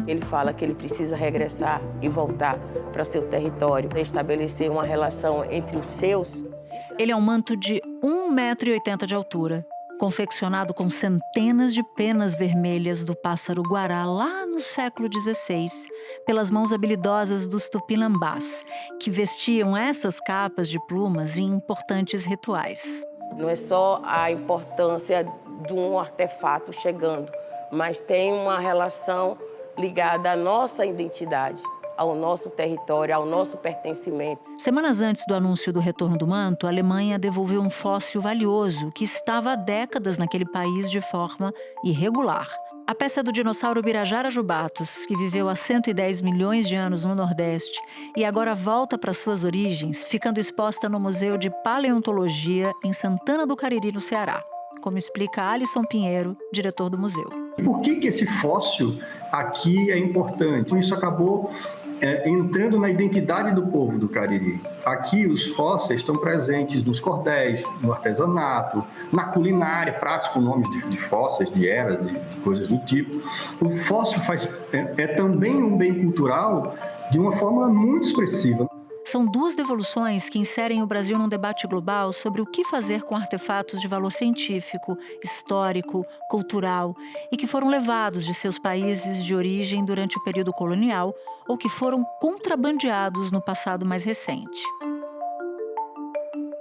Ele fala que ele precisa regressar e voltar para seu território, estabelecer uma relação entre os seus. Ele é um manto de 1,80 m de altura, confeccionado com centenas de penas vermelhas do pássaro guará lá no século XVI, pelas mãos habilidosas dos tupinambás, que vestiam essas capas de plumas em importantes rituais. Não é só a importância de um artefato chegando, mas tem uma relação ligada à nossa identidade, ao nosso território, ao nosso pertencimento. Semanas antes do anúncio do retorno do manto, a Alemanha devolveu um fóssil valioso que estava há décadas naquele país de forma irregular. A peça é do dinossauro Birajara jubatus, que viveu há 110 milhões de anos no Nordeste e agora volta para suas origens, ficando exposta no Museu de Paleontologia em Santana do Cariri, no Ceará, como explica Alisson Pinheiro, diretor do museu. Por que esse fóssil aqui é importante? Isso acabou entrando na identidade do povo do Cariri. Aqui os fósseis estão presentes nos cordéis, no artesanato, na culinária, pratos com nomes de fósseis, de eras, de coisas do tipo. O fóssil é também um bem cultural de uma forma muito expressiva. São duas devoluções que inserem o Brasil num debate global sobre o que fazer com artefatos de valor científico, histórico, cultural e que foram levados de seus países de origem durante o período colonial ou que foram contrabandeados no passado mais recente.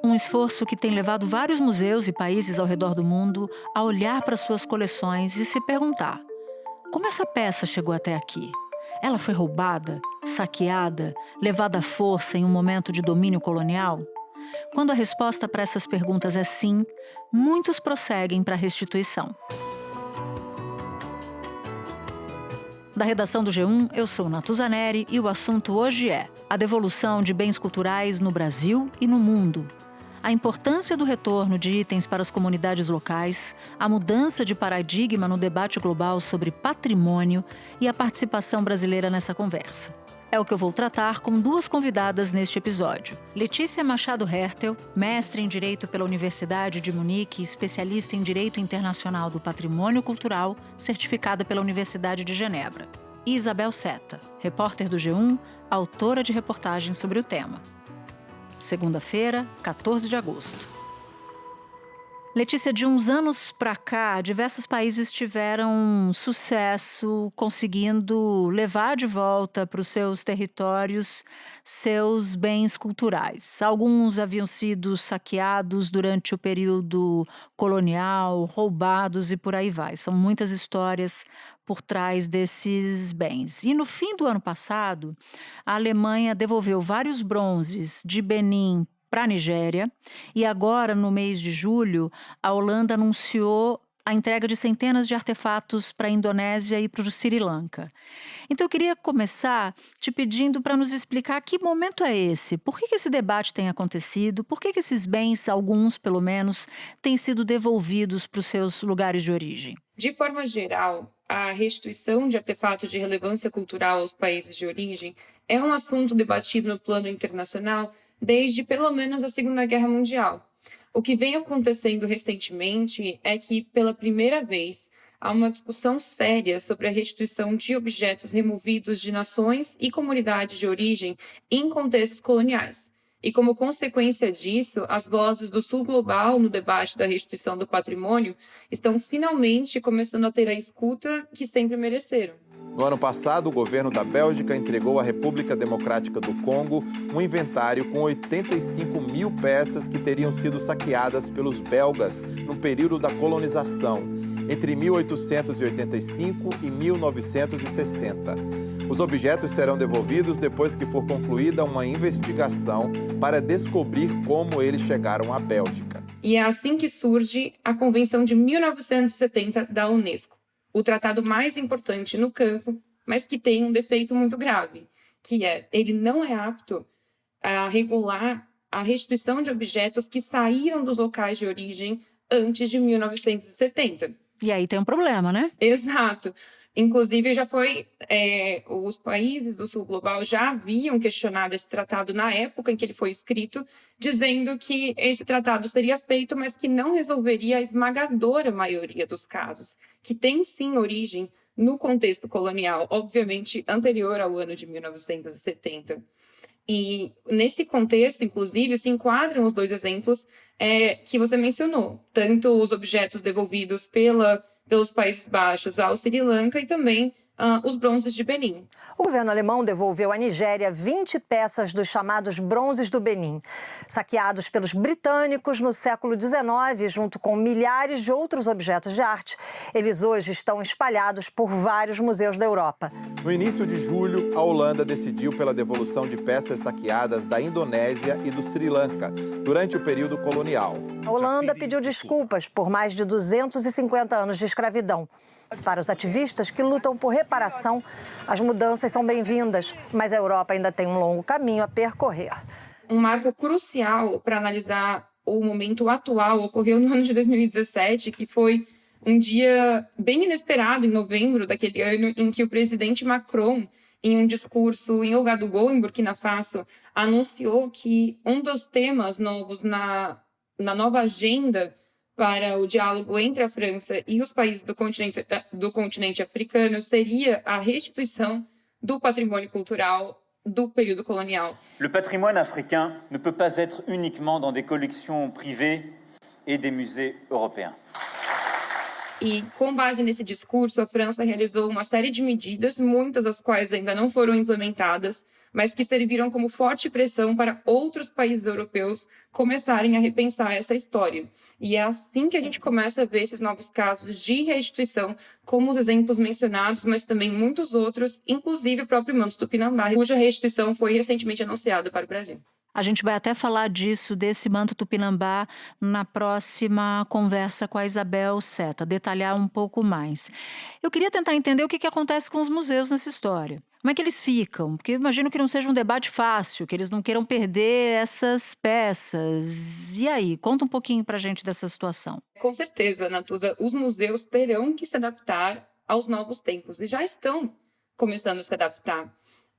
Um esforço que tem levado vários museus e países ao redor do mundo a olhar para suas coleções e se perguntar: como essa peça chegou até aqui? Ela foi roubada, saqueada, levada à força em um momento de domínio colonial? Quando a resposta para essas perguntas é sim, muitos prosseguem para a restituição. Da redação do G1, eu sou Natuzaneri e o assunto hoje é a devolução de bens culturais no Brasil e no mundo. A importância do retorno de itens para as comunidades locais, a mudança de paradigma no debate global sobre patrimônio e a participação brasileira nessa conversa. É o que eu vou tratar com duas convidadas neste episódio. Letícia Machado Hertel, mestre em Direito pela Universidade de Munique e especialista em Direito Internacional do Patrimônio Cultural, certificada pela Universidade de Genebra. E Isabel Seta, repórter do G1, autora de reportagens sobre o tema. Segunda-feira, 14 de agosto. Letícia, de uns anos para cá, diversos países tiveram sucesso conseguindo levar de volta para os seus territórios seus bens culturais. Alguns haviam sido saqueados durante o período colonial, roubados e por aí vai. São muitas histórias por trás desses bens. E no fim do ano passado, a Alemanha devolveu vários bronzes de Benin para a Nigéria e agora, no mês de julho, a Holanda anunciou a entrega de centenas de artefatos para a Indonésia e para o Sri Lanka. Então eu queria começar te pedindo para nos explicar que momento é esse, por que esse debate tem acontecido, por que esses bens, alguns pelo menos, têm sido devolvidos para os seus lugares de origem. De forma geral, a restituição de artefatos de relevância cultural aos países de origem é um assunto debatido no plano internacional desde pelo menos a Segunda Guerra Mundial. O que vem acontecendo recentemente é que, pela primeira vez, há uma discussão séria sobre a restituição de objetos removidos de nações e comunidades de origem em contextos coloniais. E, como consequência disso, as vozes do Sul Global no debate da restituição do patrimônio estão finalmente começando a ter a escuta que sempre mereceram. No ano passado, o governo da Bélgica entregou à República Democrática do Congo um inventário com 85 mil peças que teriam sido saqueadas pelos belgas no período da colonização, entre 1885 e 1960. Os objetos serão devolvidos depois que for concluída uma investigação para descobrir como eles chegaram à Bélgica. E é assim que surge a Convenção de 1970 da Unesco, o tratado mais importante no campo, mas que tem um defeito muito grave, que é ele não é apto a regular a restituição de objetos que saíram dos locais de origem antes de 1970. E aí tem um problema, né? Exato. Inclusive, os países do Sul Global já haviam questionado esse tratado na época em que ele foi escrito, dizendo que esse tratado seria feito, mas que não resolveria a esmagadora maioria dos casos, que tem sim origem no contexto colonial, obviamente anterior ao ano de 1970. E nesse contexto, inclusive, se enquadram os 2 exemplos que você mencionou, tanto os objetos devolvidos pelos Países Baixos ao Sri Lanka e também os bronzes de Benin. O governo alemão devolveu à Nigéria 20 peças dos chamados bronzes do Benin, saqueados pelos britânicos no século XIX, junto com milhares de outros objetos de arte. Eles hoje estão espalhados por vários museus da Europa. No início de julho, a Holanda decidiu pela devolução de peças saqueadas da Indonésia e do Sri Lanka durante o período colonial. A Holanda pediu desculpas por mais de 250 anos de escravidão. Para os ativistas que lutam por reparação, as mudanças são bem-vindas, mas a Europa ainda tem um longo caminho a percorrer. Um marco crucial para analisar o momento atual ocorreu no ano de 2017, que foi um dia bem inesperado, em novembro daquele ano, em que o presidente Macron, em um discurso em Ouagadougou, em Burkina Faso, anunciou que um dos temas novos na nova agenda para o diálogo entre a França e os países do continente africano seria a restituição do patrimônio cultural do período colonial. Le patrimoine africain ne peut pas être uniquement dans des collections privées et des musées européens. E, com base nesse discurso, a França realizou uma série de medidas, muitas das quais ainda não foram implementadas, mas que serviram como forte pressão para outros países europeus começarem a repensar essa história. E é assim que a gente começa a ver esses novos casos de restituição, como os exemplos mencionados, mas também muitos outros, inclusive o próprio Manto Tupinambá, cuja restituição foi recentemente anunciada para o Brasil. A gente vai até falar disso, desse manto Tupinambá, na próxima conversa com a Isabel Seta, detalhar um pouco mais. Eu queria tentar entender o que acontece com os museus nessa história. Como é que eles ficam? Porque eu imagino que não seja um debate fácil, que eles não queiram perder essas peças. E aí, conta um pouquinho pra gente dessa situação. Com certeza, Natuza, os museus terão que se adaptar aos novos tempos e já estão começando a se adaptar.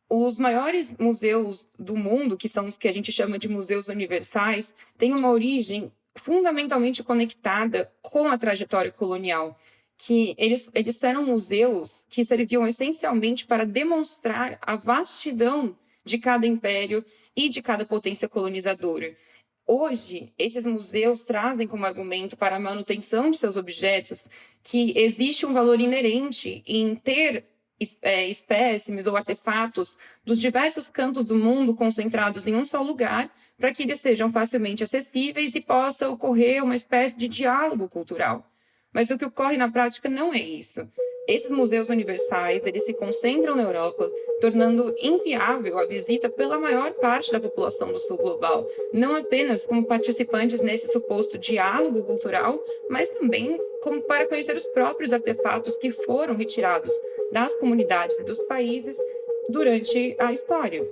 Os maiores museus do mundo, que são os que a gente chama de museus universais, têm uma origem fundamentalmente conectada com a trajetória colonial, que eles eram museus que serviam essencialmente para demonstrar a vastidão de cada império e de cada potência colonizadora. Hoje, esses museus trazem como argumento para a manutenção de seus objetos que existe um valor inerente em ter espécimes ou artefatos dos diversos cantos do mundo concentrados em um só lugar, para que eles sejam facilmente acessíveis e possa ocorrer uma espécie de diálogo cultural. Mas o que ocorre na prática não é isso. Esses museus universais, eles se concentram na Europa, tornando inviável a visita pela maior parte da população do sul global, não apenas como participantes nesse suposto diálogo cultural, mas também como para conhecer os próprios artefatos que foram retirados das comunidades e dos países durante a história.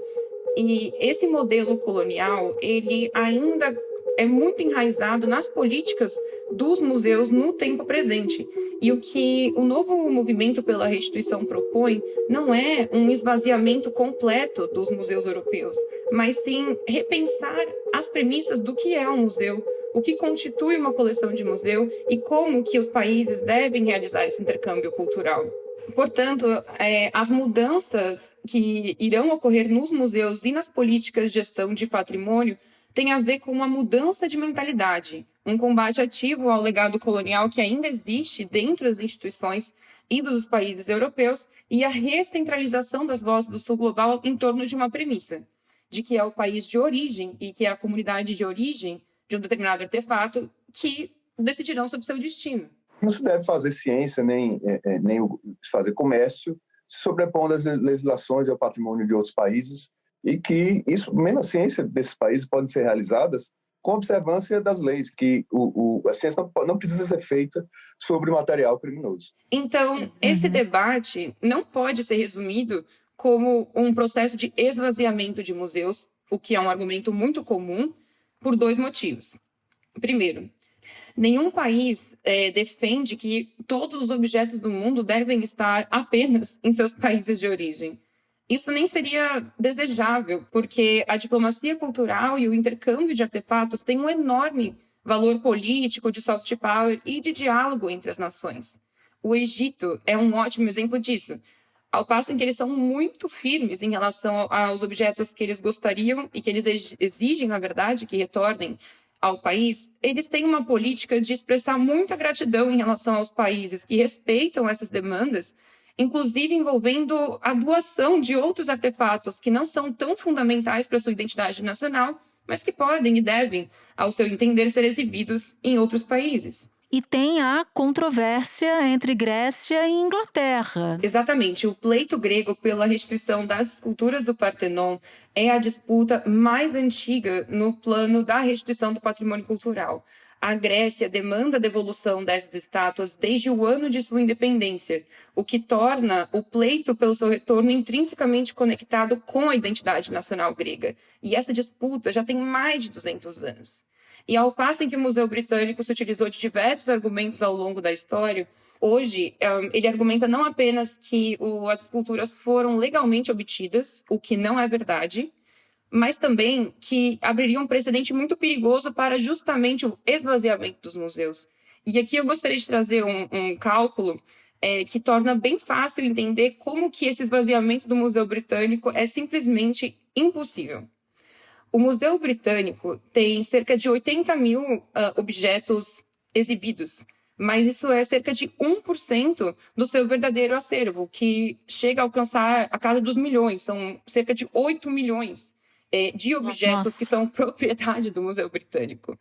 E esse modelo colonial, ele ainda é muito enraizado nas políticas dos museus no tempo presente. E o que o novo movimento pela restituição propõe não é um esvaziamento completo dos museus europeus, mas sim repensar as premissas do que é um museu, o que constitui uma coleção de museu e como que os países devem realizar esse intercâmbio cultural. Portanto, as mudanças que irão ocorrer nos museus e nas políticas de gestão de patrimônio tem a ver com uma mudança de mentalidade, um combate ativo ao legado colonial que ainda existe dentro das instituições e dos países europeus e a recentralização das vozes do sul global em torno de uma premissa, de que é o país de origem e que é a comunidade de origem de um determinado artefato que decidirão sobre seu destino. Não se deve fazer ciência nem fazer comércio se sobrepondo às legislações e ao patrimônio de outros países, e que isso, mesmo a ciência desses países podem ser realizadas com observância das leis, que a ciência não precisa ser feita sobre material criminoso. Então, esse debate não pode ser resumido como um processo de esvaziamento de museus, o que é um argumento muito comum, por 2 motivos. Primeiro, nenhum país defende que todos os objetos do mundo devem estar apenas em seus países de origem. Isso nem seria desejável, porque a diplomacia cultural e o intercâmbio de artefatos têm um enorme valor político, de soft power e de diálogo entre as nações. O Egito é um ótimo exemplo disso. Ao passo em que eles são muito firmes em relação aos objetos que eles gostariam e que eles exigem, na verdade, que retornem ao país, eles têm uma política de expressar muita gratidão em relação aos países que respeitam essas demandas, inclusive envolvendo a doação de outros artefatos que não são tão fundamentais para a sua identidade nacional, mas que podem e devem, ao seu entender, ser exibidos em outros países. E tem a controvérsia entre Grécia e Inglaterra. Exatamente. O pleito grego pela restrição das esculturas do Partenon é a disputa mais antiga no plano da restituição do patrimônio cultural. A Grécia demanda a devolução dessas estátuas desde o ano de sua independência, o que torna o pleito pelo seu retorno intrinsecamente conectado com a identidade nacional grega. E essa disputa já tem mais de 200 anos. E ao passo em que o Museu Britânico se utilizou de diversos argumentos ao longo da história, hoje ele argumenta não apenas que as esculturas foram legalmente obtidas, o que não é verdade, mas também que abriria um precedente muito perigoso para justamente o esvaziamento dos museus. E aqui eu gostaria de trazer um cálculo que torna bem fácil entender como que esse esvaziamento do Museu Britânico é simplesmente impossível. O Museu Britânico tem cerca de 80 mil objetos exibidos, mas isso é cerca de 1% do seu verdadeiro acervo, que chega a alcançar a casa dos milhões. São cerca de 8 milhões de objetos que são propriedade do Museu Britânico.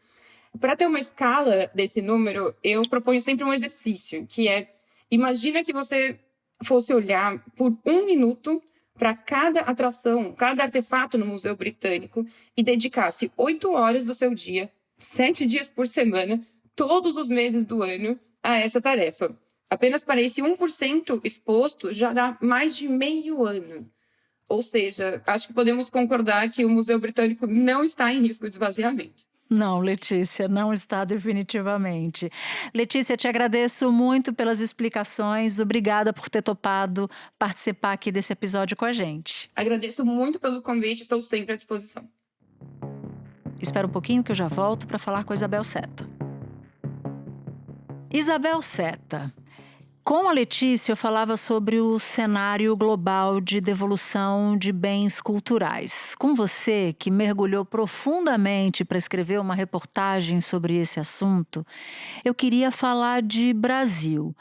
Para ter uma escala desse número, eu proponho sempre um exercício, que é, imagina que você fosse olhar por 1 minuto para cada atração, cada artefato no Museu Britânico e dedicasse 8 horas do seu dia, 7 dias por semana, todos os meses do ano, a essa tarefa. Apenas para esse 1% exposto já dá mais de meio ano. Ou seja, acho que podemos concordar que o Museu Britânico não está em risco de esvaziamento. Não, Letícia, não está definitivamente. Letícia, te agradeço muito pelas explicações. Obrigada por ter topado participar aqui desse episódio com a gente. Agradeço muito pelo convite, estou sempre à disposição. Espera um pouquinho que eu já volto para falar com a Isabel Seta. Isabel Seta. Com a Letícia, eu falava sobre o cenário global de devolução de bens culturais. Com você, que mergulhou profundamente para escrever uma reportagem sobre esse assunto, eu queria falar de Brasil.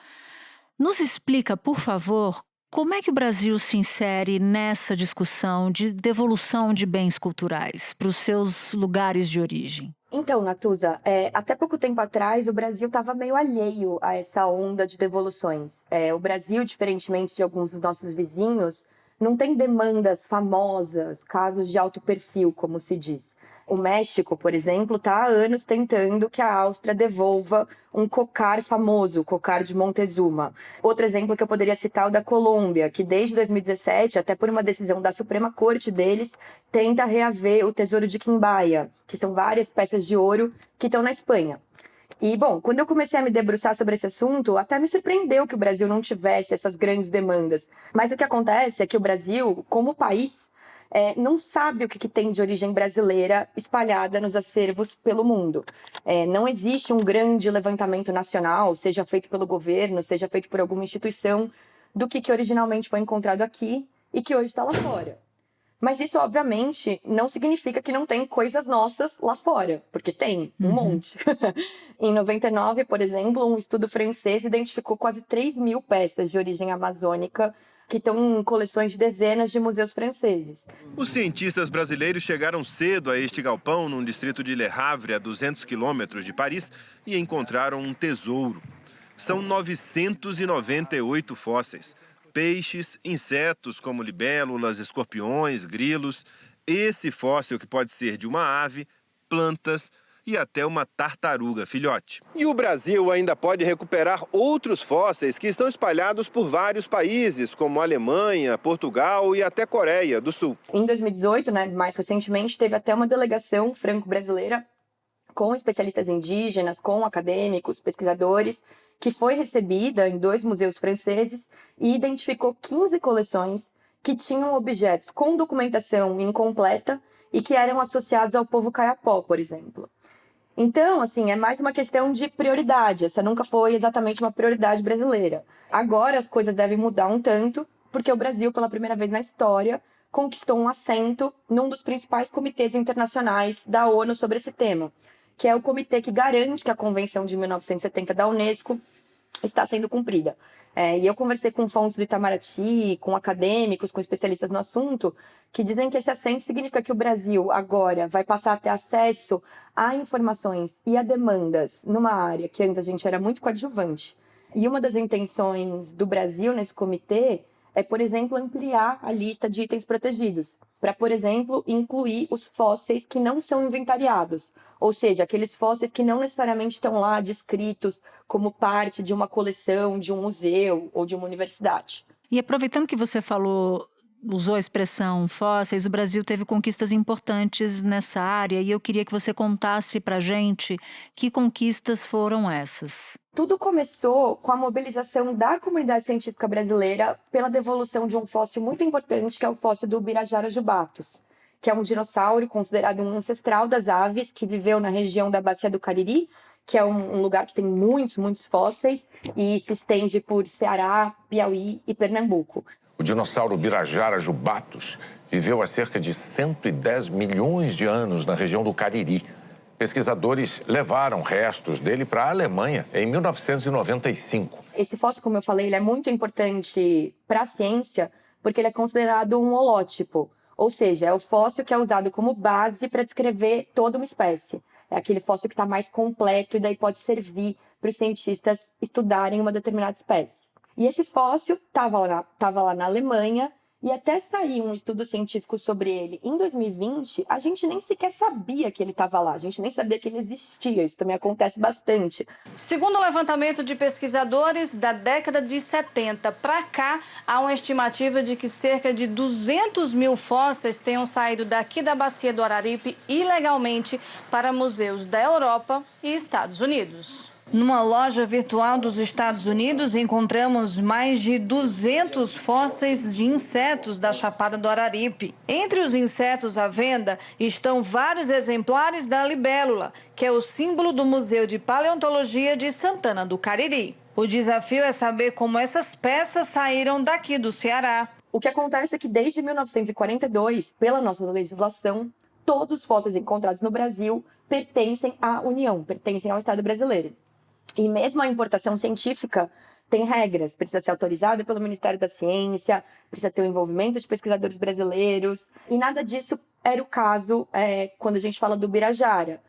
Nos explica, por favor, como é que o Brasil se insere nessa discussão de devolução de bens culturais para os seus lugares de origem? Então, Natuza, até pouco tempo atrás o Brasil estava meio alheio a essa onda de devoluções. O Brasil, diferentemente de alguns dos nossos vizinhos, não tem demandas famosas, casos de alto perfil, como se diz. O México, por exemplo, está há anos tentando que a Áustria devolva um cocar famoso, o cocar de Montezuma. Outro exemplo que eu poderia citar é o da Colômbia, que desde 2017, até por uma decisão da Suprema Corte deles, tenta reaver o tesouro de Quimbaya, que são várias peças de ouro que estão na Espanha. E, bom, quando eu comecei a me debruçar sobre esse assunto, até me surpreendeu que o Brasil não tivesse essas grandes demandas. Mas o que acontece é que o Brasil, como país, não sabe o que tem de origem brasileira espalhada nos acervos pelo mundo. Não existe um grande levantamento nacional, seja feito pelo governo, seja feito por alguma instituição, do que originalmente foi encontrado aqui e que hoje está lá fora. Mas isso, obviamente, não significa que não tem coisas nossas lá fora, porque tem um monte. Em 99, por exemplo, um estudo francês identificou quase 3 mil peças de origem amazônica que estão em coleções de dezenas de museus franceses. Os cientistas brasileiros chegaram cedo a este galpão, num distrito de Le Havre, a 200 quilômetros de Paris, e encontraram um tesouro. São 998 fósseis. Peixes, insetos como libélulas, escorpiões, grilos. Esse fóssil que pode ser de uma ave, plantas e até uma tartaruga filhote. E o Brasil ainda pode recuperar outros fósseis que estão espalhados por vários países, como Alemanha, Portugal e até Coreia do Sul. Em 2018, mais recentemente, teve até uma delegação franco-brasileira com especialistas indígenas, com acadêmicos, pesquisadores, que foi recebida em 2 museus franceses e identificou 15 coleções que tinham objetos com documentação incompleta e que eram associados ao povo caiapó, por exemplo. Então, assim, é mais uma questão de prioridade. Essa nunca foi exatamente uma prioridade brasileira. Agora as coisas devem mudar um tanto, porque o Brasil, pela primeira vez na história, conquistou um assento num dos principais comitês internacionais da ONU sobre esse tema, que é o comitê que garante que a Convenção de 1970 da Unesco está sendo cumprida. E eu conversei com fontes do Itamaraty, com acadêmicos, com especialistas no assunto, que dizem que esse assento significa que o Brasil agora vai passar a ter acesso a informações e a demandas numa área que antes a gente era muito coadjuvante. E uma das intenções do Brasil nesse comitê é, por exemplo, ampliar a lista de itens protegidos, para, por exemplo, incluir os fósseis que não são inventariados, ou seja, aqueles fósseis que não necessariamente estão lá descritos como parte de uma coleção, de um museu ou de uma universidade. E aproveitando que você usou a expressão fósseis, o Brasil teve conquistas importantes nessa área e eu queria que você contasse para a gente que conquistas foram essas. Tudo começou com a mobilização da comunidade científica brasileira pela devolução de um fóssil muito importante, que é o fóssil do Ubirajara jubatus, que é um dinossauro considerado um ancestral das aves, que viveu na região da Bacia do Cariri, que é um lugar que tem muitos fósseis e se estende por Ceará, Piauí e Pernambuco. O dinossauro Ubirajara jubatus viveu há cerca de 110 milhões de anos na região do Cariri. Pesquisadores levaram restos dele para a Alemanha em 1995. Esse fóssil, como eu falei, ele é muito importante para a ciência porque ele é considerado um holótipo, ou seja, é o fóssil que é usado como base para descrever toda uma espécie. É aquele fóssil que está mais completo e daí pode servir para os cientistas estudarem uma determinada espécie. E esse fóssil estava lá na Alemanha e até sair um estudo científico sobre ele em 2020, a gente nem sequer sabia que ele estava lá, a gente nem sabia que ele existia, isso também acontece bastante. Segundo o levantamento de pesquisadores, da década de 70 para cá, há uma estimativa de que cerca de 200 mil fósseis tenham saído daqui da Bacia do Araripe ilegalmente para museus da Europa e Estados Unidos. Numa loja virtual dos Estados Unidos, encontramos mais de 200 fósseis de insetos da Chapada do Araripe. Entre os insetos à venda estão vários exemplares da libélula, que é o símbolo do Museu de Paleontologia de Santana do Cariri. O desafio é saber como essas peças saíram daqui do Ceará. O que acontece é que desde 1942, pela nossa legislação, todos os fósseis encontrados no Brasil pertencem à União, pertencem ao Estado brasileiro. E mesmo a importação científica tem regras, precisa ser autorizada pelo Ministério da Ciência, precisa ter o envolvimento de pesquisadores brasileiros, e nada disso era o caso quando a gente fala do Ubirajara.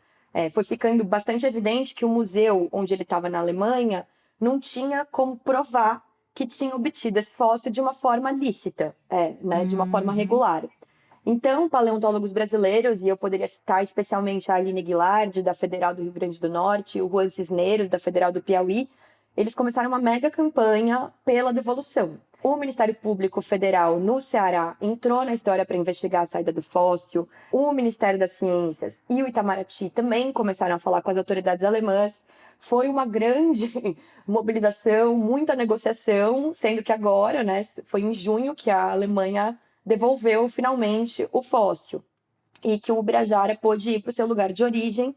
Foi ficando bastante evidente que o museu onde ele estava na Alemanha não tinha como provar que tinha obtido esse fóssil de uma forma lícita, de uma forma regular. Então, paleontólogos brasileiros, e eu poderia citar especialmente a Aline Guilard, da Federal do Rio Grande do Norte, e o Juan Cisneros, da Federal do Piauí, eles começaram uma mega campanha pela devolução. O Ministério Público Federal, no Ceará, entrou na história para investigar a saída do fóssil. O Ministério das Ciências e o Itamaraty também começaram a falar com as autoridades alemãs. Foi uma grande mobilização, muita negociação, sendo que agora, foi em junho que a Alemanha devolveu finalmente o fóssil e que o Ubirajara pôde ir para o seu lugar de origem,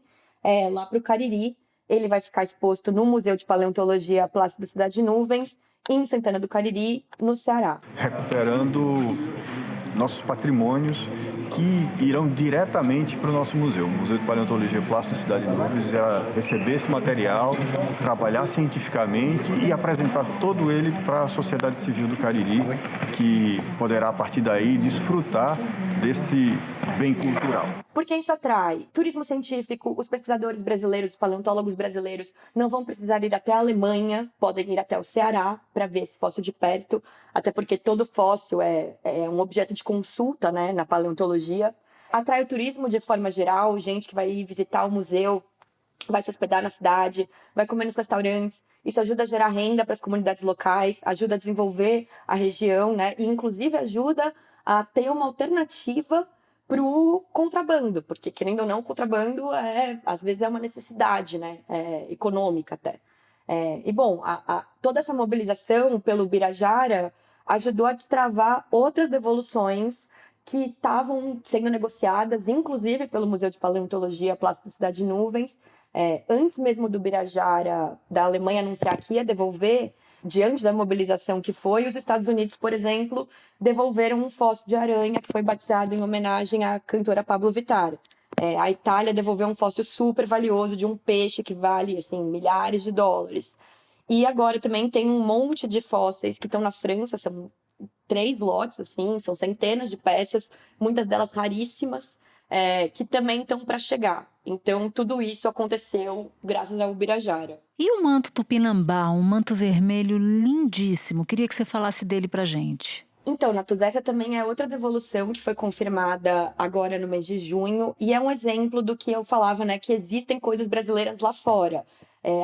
lá para o Cariri. Ele vai ficar exposto no Museu de Paleontologia Plácido Cidade de Nuvens, em Santana do Cariri, no Ceará. Recuperando nossos patrimônios que irão diretamente para o nosso museu. O Museu de Paleontologia Plácido Cidade de Nuvens irá receber esse material, trabalhar cientificamente e apresentar todo ele para a sociedade civil do Cariri, que poderá, a partir daí, desfrutar desse bem cultural. Porque isso atrai turismo científico, os pesquisadores brasileiros, os paleontólogos brasileiros não vão precisar ir até a Alemanha, podem ir até o Ceará para ver esse fóssil de perto, até porque todo fóssil é um objeto de consulta, na paleontologia. Atrai o turismo de forma geral, gente que vai ir visitar o museu, vai se hospedar na cidade, vai comer nos restaurantes. Isso ajuda a gerar renda para as comunidades locais, ajuda a desenvolver a região, e inclusive ajuda a ter uma alternativa para o contrabando, porque, querendo ou não, o contrabando às vezes é uma necessidade, econômica até. E, bom, toda essa mobilização pelo Ubirajara ajudou a destravar outras devoluções que estavam sendo negociadas, inclusive pelo Museu de Paleontologia Plácido Cidade de Nuvens, Antes mesmo do Birajara, da Alemanha anunciar que ia devolver, diante da mobilização que foi, os Estados Unidos, por exemplo, devolveram um fóssil de aranha que foi batizado em homenagem à cantora Pablo Vittar. A Itália devolveu um fóssil super valioso de um peixe que vale, assim, milhares de dólares. E agora também tem um monte de fósseis que estão na França, são 3 lotes, assim, são centenas de peças, muitas delas raríssimas, que também estão para chegar. Então, tudo isso aconteceu graças ao Birajara. E o manto tupinambá, um manto vermelho lindíssimo. Queria que você falasse dele pra gente. Então, Natus, essa também é outra devolução que foi confirmada agora no mês de junho. E é um exemplo do que eu falava, né? Que existem coisas brasileiras lá fora.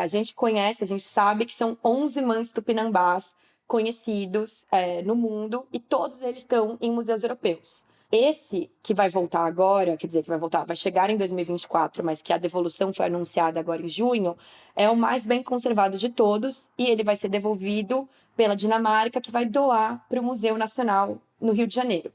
A gente conhece, a gente sabe que são 11 mantos tupinambás conhecidos no mundo. E todos eles estão em museus europeus. Esse que vai voltar agora, quer dizer, vai chegar em 2024, mas que a devolução foi anunciada agora em junho, é o mais bem conservado de todos e ele vai ser devolvido pela Dinamarca, que vai doar para o Museu Nacional no Rio de Janeiro.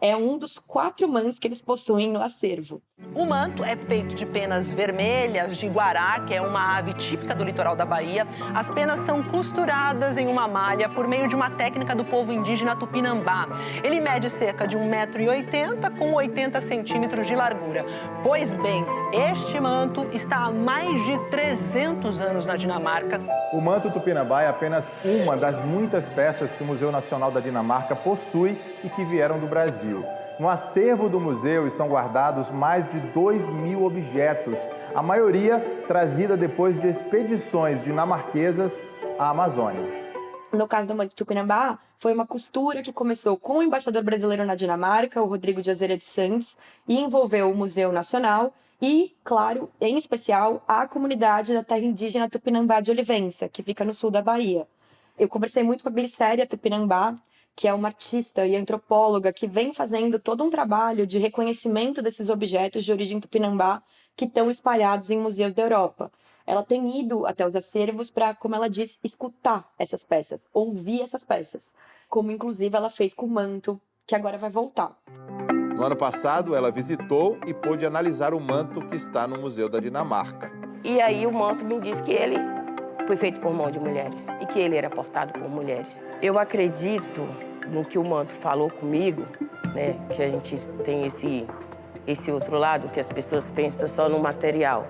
É um dos 4 mantos que eles possuem no acervo. O manto é feito de penas vermelhas de guará, que é uma ave típica do litoral da Bahia. As penas são costuradas em uma malha por meio de uma técnica do povo indígena tupinambá. Ele mede cerca de 1,80 m com 80 centímetros de largura. Pois bem, este manto está há mais de 300 anos na Dinamarca. O manto tupinambá é apenas uma das muitas peças que o Museu Nacional da Dinamarca possui e que vieram do Brasil. No acervo do museu estão guardados mais de 2.000 objetos, a maioria trazida depois de expedições dinamarquesas à Amazônia. No caso do manto tupinambá, foi uma costura que começou com o embaixador brasileiro na Dinamarca, o Rodrigo de Azeredo Santos, e envolveu o Museu Nacional e, claro, em especial, a comunidade da terra indígena Tupinambá de Olivença, que fica no sul da Bahia. Eu conversei muito com a Glicéria Tupinambá, que é uma artista e antropóloga que vem fazendo todo um trabalho de reconhecimento desses objetos de origem tupinambá que estão espalhados em museus da Europa. Ela tem ido até os acervos para, como ela diz, escutar essas peças, ouvir essas peças, como inclusive ela fez com o manto, que agora vai voltar. No ano passado, ela visitou e pôde analisar o manto que está no Museu da Dinamarca. E aí o manto me disse que ele foi feito por mão de mulheres e que ele era portado por mulheres. Eu acredito no que o manto falou comigo, né? Que a gente tem esse outro lado, que as pessoas pensam só no material.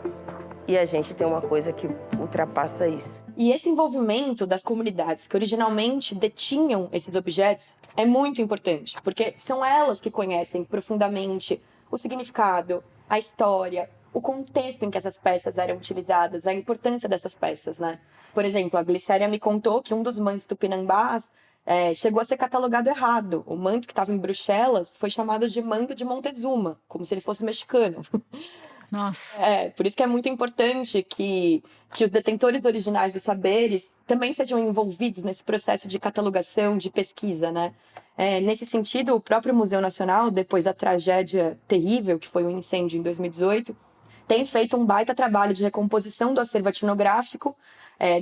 E a gente tem uma coisa que ultrapassa isso. E esse envolvimento das comunidades que originalmente detinham esses objetos é muito importante, porque são elas que conhecem profundamente o significado, a história, o contexto em que essas peças eram utilizadas, a importância dessas peças, né? Por exemplo, a Glicéria me contou que um dos mantos tupinambás chegou a ser catalogado errado. O manto que estava em Bruxelas foi chamado de manto de Montezuma, como se ele fosse mexicano. Nossa. Por isso que é muito importante que os detentores originais dos saberes também sejam envolvidos nesse processo de catalogação, de pesquisa, né? Nesse sentido, o próprio Museu Nacional, depois da tragédia terrível, que foi o incêndio em 2018, tem feito um baita trabalho de recomposição do acervo etnográfico,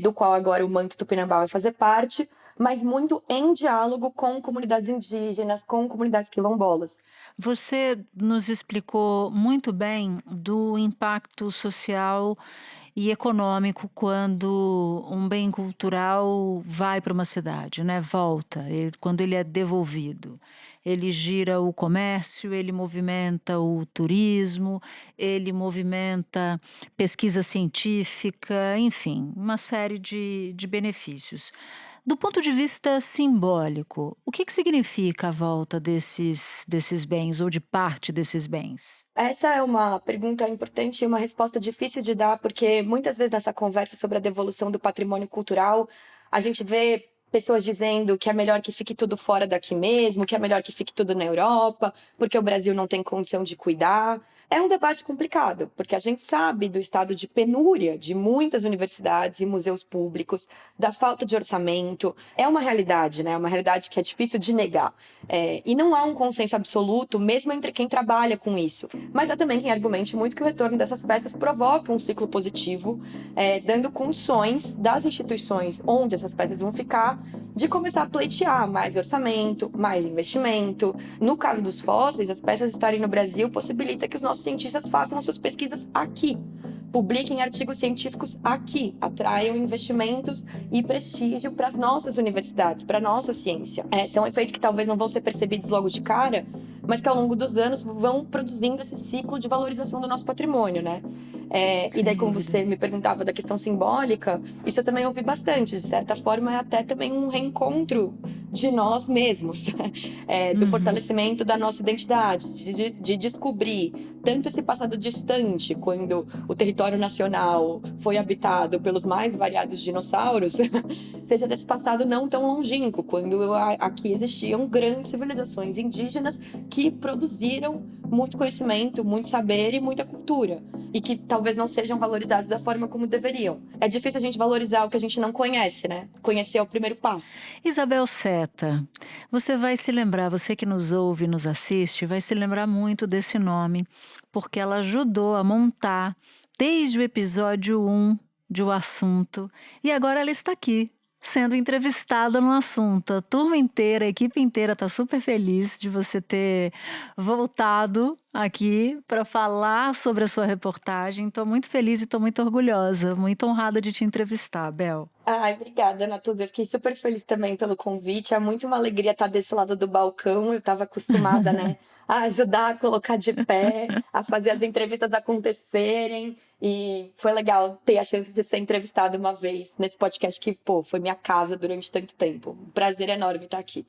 do qual agora o manto tupinambá vai fazer parte, mas muito em diálogo com comunidades indígenas, com comunidades quilombolas. Você nos explicou muito bem do impacto social e econômico quando um bem cultural vai para uma cidade, né? Volta, quando ele é devolvido. Ele gira o comércio, ele movimenta o turismo, ele movimenta pesquisa científica, enfim, uma série de benefícios. Do ponto de vista simbólico, o que significa a volta desses bens ou de parte desses bens? Essa é uma pergunta importante e uma resposta difícil de dar, porque muitas vezes nessa conversa sobre a devolução do patrimônio cultural, a gente vê pessoas dizendo que é melhor que fique tudo fora daqui mesmo, que é melhor que fique tudo na Europa, porque o Brasil não tem condição de cuidar. É um debate complicado, porque a gente sabe do estado de penúria de muitas universidades e museus públicos, da falta de orçamento. É uma realidade, né? É uma realidade que é difícil de negar. E não há um consenso absoluto, mesmo entre quem trabalha com isso. Mas há também quem argumente muito que o retorno dessas peças provoca um ciclo positivo, dando condições das instituições onde essas peças vão ficar, de começar a pleitear mais orçamento, mais investimento. No caso dos fósseis, as peças estarem no Brasil possibilita que os nossos cientistas façam as suas pesquisas aqui, publiquem artigos científicos aqui, atraiam investimentos e prestígio para as nossas universidades, para a nossa ciência. São efeitos que talvez não vão ser percebidos logo de cara, mas que ao longo dos anos vão produzindo esse ciclo de valorização do nosso patrimônio, né? E daí, como você me perguntava da questão simbólica, isso eu também ouvi bastante. De certa forma, é até também um reencontro de nós mesmos, do fortalecimento da nossa identidade, de descobrir tanto esse passado distante, quando o território nacional foi habitado pelos mais variados dinossauros, seja desse passado não tão longínquo, quando aqui existiam grandes civilizações indígenas que produziram muito conhecimento, muito saber e muita cultura, e que talvez não sejam valorizados da forma como deveriam. É difícil a gente valorizar o que a gente não conhece, né? Conhecer é o primeiro passo. Isabel Seta, você vai se lembrar, você que nos ouve e nos assiste, vai se lembrar muito desse nome, porque ela ajudou a montar desde o episódio 1 de O Assunto, e agora ela está aqui, sendo entrevistada no assunto. A turma inteira, a equipe inteira está super feliz de você ter voltado aqui para falar sobre a sua reportagem. Estou muito feliz e estou muito orgulhosa, muito honrada de te entrevistar, Bel. Ai, obrigada, Natuza. Eu fiquei super feliz também pelo convite. É muito uma alegria estar desse lado do balcão. Eu estava acostumada, né, a ajudar a colocar de pé, a fazer as entrevistas acontecerem. E foi legal ter a chance de ser entrevistada uma vez nesse podcast que, foi minha casa durante tanto tempo. Um prazer enorme estar aqui.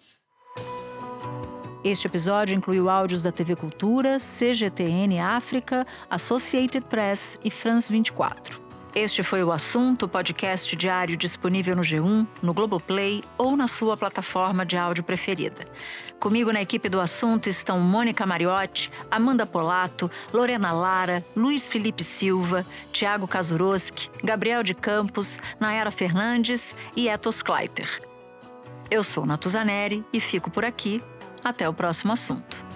Este episódio incluiu áudios da TV Cultura, CGTN África, Associated Press e France 24. Este foi O Assunto, podcast diário disponível no G1, no Globoplay ou na sua plataforma de áudio preferida. Comigo na equipe do Assunto estão Mônica Mariotti, Amanda Polato, Lorena Lara, Luiz Felipe Silva, Tiago Kazuroski, Gabriel de Campos, Nayara Fernandes e Etos Kleiter. Eu sou Natuza Neri e fico por aqui. Até o próximo assunto.